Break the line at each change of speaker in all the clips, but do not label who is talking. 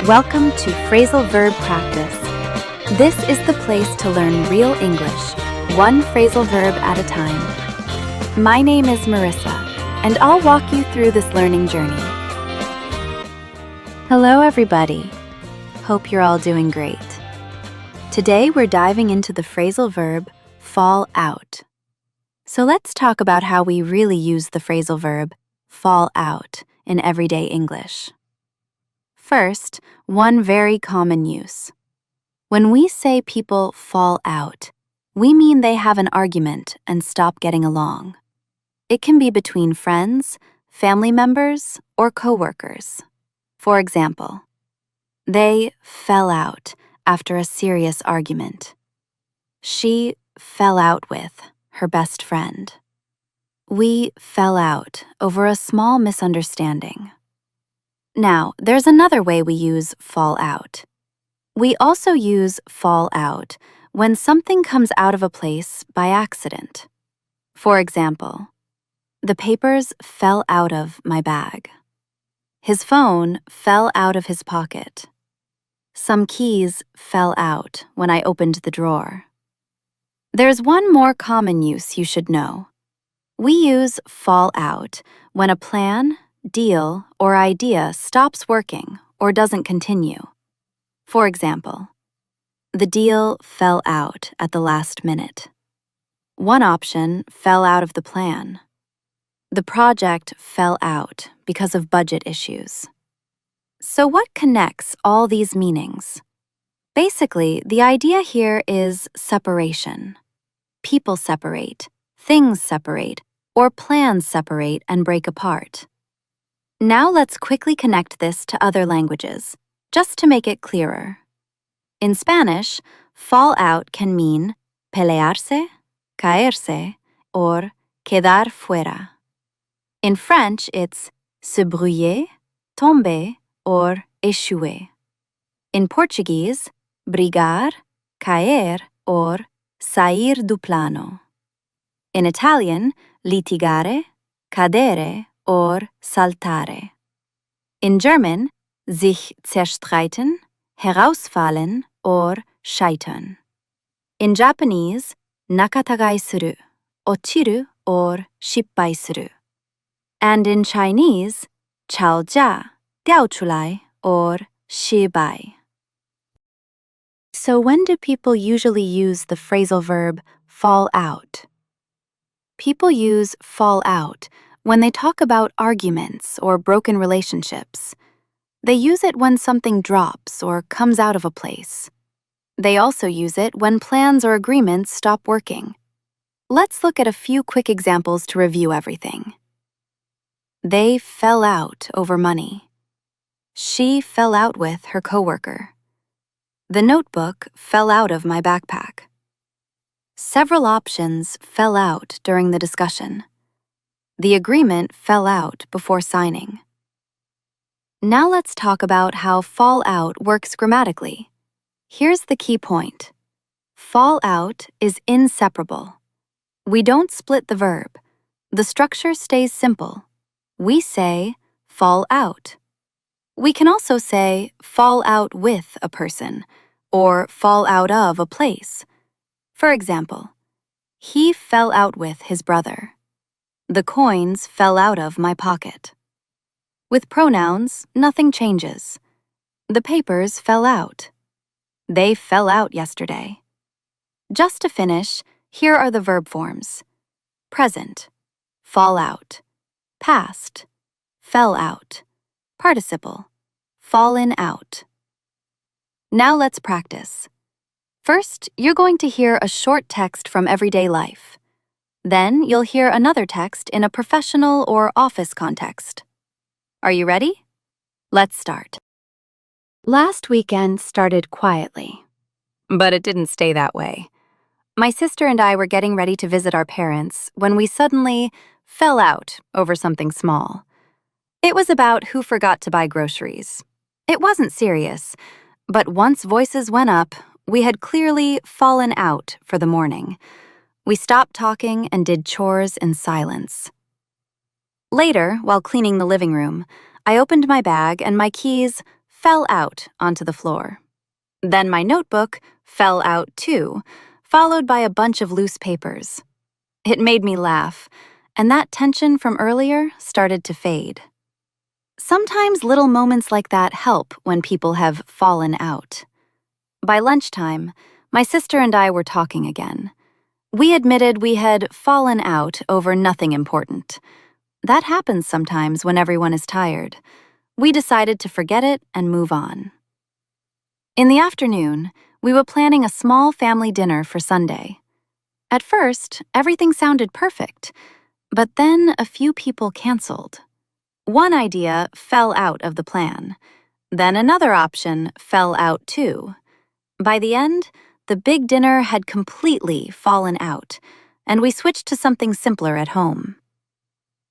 Welcome to Phrasal Verb Practice. This is the place to learn real English, one phrasal verb at a time. My name is Marissa, and I'll walk you through this learning journey. Hello, everybody. Hope you're all doing great. Today, we're diving into the phrasal verb fall out. So let's talk about how we really use the phrasal verb fall out in everyday English. First, one very common use. When we say people fall out, we mean they have an argument and stop getting along. It can be between friends, family members, or coworkers. For example, they fell out after a serious argument. She fell out with her best friend. We fell out over a small misunderstanding. Now, there's another way we use fall out. We also use fall out when something comes out of a place by accident. For example, the papers fell out of my bag. His phone fell out of his pocket. Some keys fell out when I opened the drawer. There's one more common use you should know. We use fall out when a plan, deal, or idea stops working or doesn't continue. For example, the deal fell out at the last minute. One option fell out of the plan. The project fell out because of budget issues. So what connects all these meanings? Basically, the idea here is separation. People separate, things separate, or plans separate and break apart. Now let's quickly connect this to other languages, just to make it clearer. In Spanish, fall out can mean pelearse, caerse, or quedar fuera. In French, it's se brouiller, tomber, or échouer. In Portuguese, brigar, caer, or sair do plano. In Italian, litigare, cadere, or saltare. In German, sich zerstreiten, herausfallen, or scheitern. In Japanese, nakatagai suru, ochiru, or shippai suru. And in Chinese, chaojia, diaochulai, or shibai. So when do people usually use the phrasal verb fall out? People use fall out when they talk about arguments or broken relationships. They use it when something drops or comes out of a place. They also use it when plans or agreements stop working. Let's look at a few quick examples to review everything. They fell out over money. She fell out with her coworker. The notebook fell out of my backpack. Several options fell out during the discussion. The agreement fell out before signing. Now let's talk about how fall out works grammatically. Here's the key point. Fall out is inseparable. We don't split the verb. The structure stays simple. We say fall out. We can also say fall out with a person or fall out of a place. For example, he fell out with his brother. The coins fell out of my pocket. With pronouns, nothing changes. The papers fell out. They fell out yesterday. Just to finish, here are the verb forms. Present, fall out. Past, fell out. Participle, fallen out. Now let's practice. First, you're going to hear a short text from everyday life. Then you'll hear another text in a professional or office context. Are you ready? Let's start. Last weekend started quietly. But it didn't stay that way. My sister and I were getting ready to visit our parents when we suddenly fell out over something small. It was about who forgot to buy groceries. It wasn't serious, but once voices went up, we had clearly fallen out for the morning. We stopped talking and did chores in silence. Later, while cleaning the living room, I opened my bag and my keys fell out onto the floor. Then my notebook fell out too, followed by a bunch of loose papers. It made me laugh, and that tension from earlier started to fade. Sometimes little moments like that help when people have fallen out. By lunchtime, my sister and I were talking again. We admitted we had fallen out over nothing important. That happens sometimes when everyone is tired. We decided to forget it and move on. In the afternoon, we were planning a small family dinner for Sunday. At first, everything sounded perfect, but then a few people canceled. One idea fell out of the plan. Then another option fell out too. By the end, the big dinner had completely fallen out, and we switched to something simpler at home.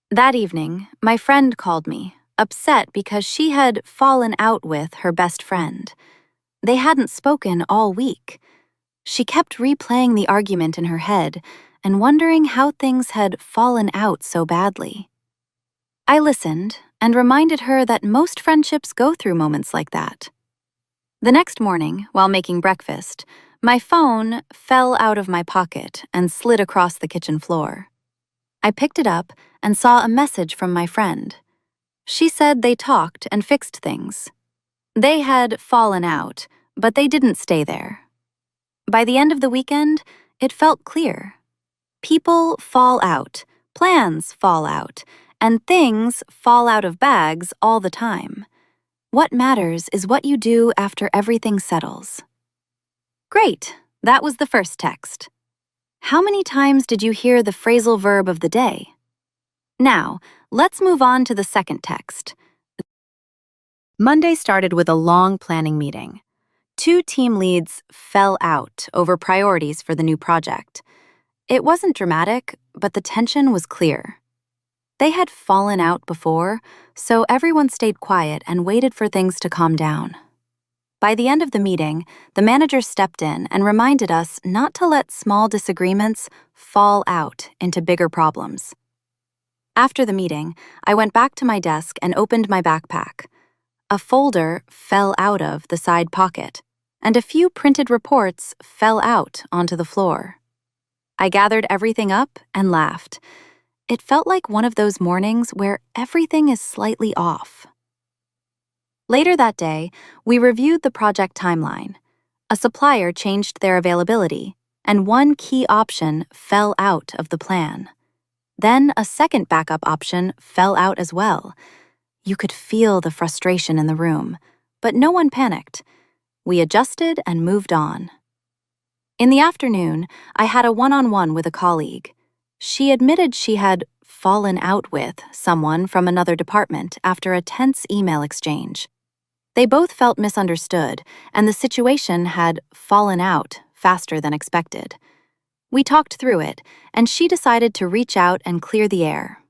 That evening, my friend called me, upset because she had fallen out with her best friend. They hadn't spoken all week. She kept replaying the argument in her head and wondering how things had fallen out so badly. I listened and reminded her that most friendships go through moments like that. The next morning, while making breakfast, my phone fell out of my pocket and slid across the kitchen floor. I picked it up and saw a message from my friend. She said they talked and fixed things. They had fallen out, but they didn't stay there. By the end of the weekend, it felt clear. People fall out, plans fall out, and things fall out of bags all the time. What matters is what you do after everything settles. Great, that was the first text. How many times did you hear the phrasal verb of the day? Now, let's move on to the second text. Monday started with a long planning meeting. 2 team leads fell out over priorities for the new project. It wasn't dramatic, but the tension was clear. They had fallen out before, so everyone stayed quiet and waited for things to calm down. By the end of the meeting, the manager stepped in and reminded us not to let small disagreements fall out into bigger problems. After the meeting, I went back to my desk and opened my backpack. A folder fell out of the side pocket, and a few printed reports fell out onto the floor. I gathered everything up and laughed. It felt like one of those mornings where everything is slightly off. Later that day, we reviewed the project timeline. A supplier changed their availability, and one key option fell out of the plan. Then a second backup option fell out as well. You could feel the frustration in the room, but no one panicked. We adjusted and moved on. In the afternoon, I had a one-on-one with a colleague. She admitted she had fallen out with someone from another department after a tense email exchange. They both felt misunderstood, and the situation had fallen out faster than expected. We talked through it, and she decided to reach out and clear the air.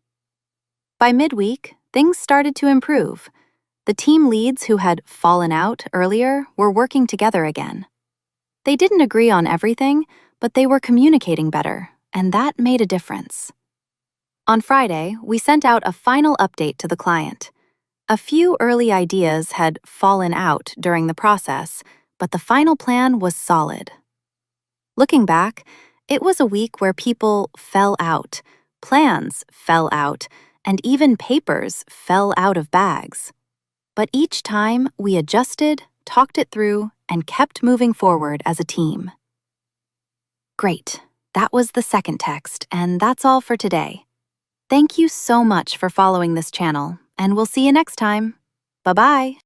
By midweek, things started to improve. The team leads who had fallen out earlier were working together again. They didn't agree on everything, but they were communicating better, and that made a difference. On Friday, we sent out a final update to the client. A few early ideas had fallen out during the process, but the final plan was solid. Looking back, it was a week where people fell out, plans fell out, and even papers fell out of bags. But each time, we adjusted, talked it through, and kept moving forward as a team. Great, that was the second text, and that's all for today. Thank you so much for following this channel, and we'll see you next time. Bye-bye.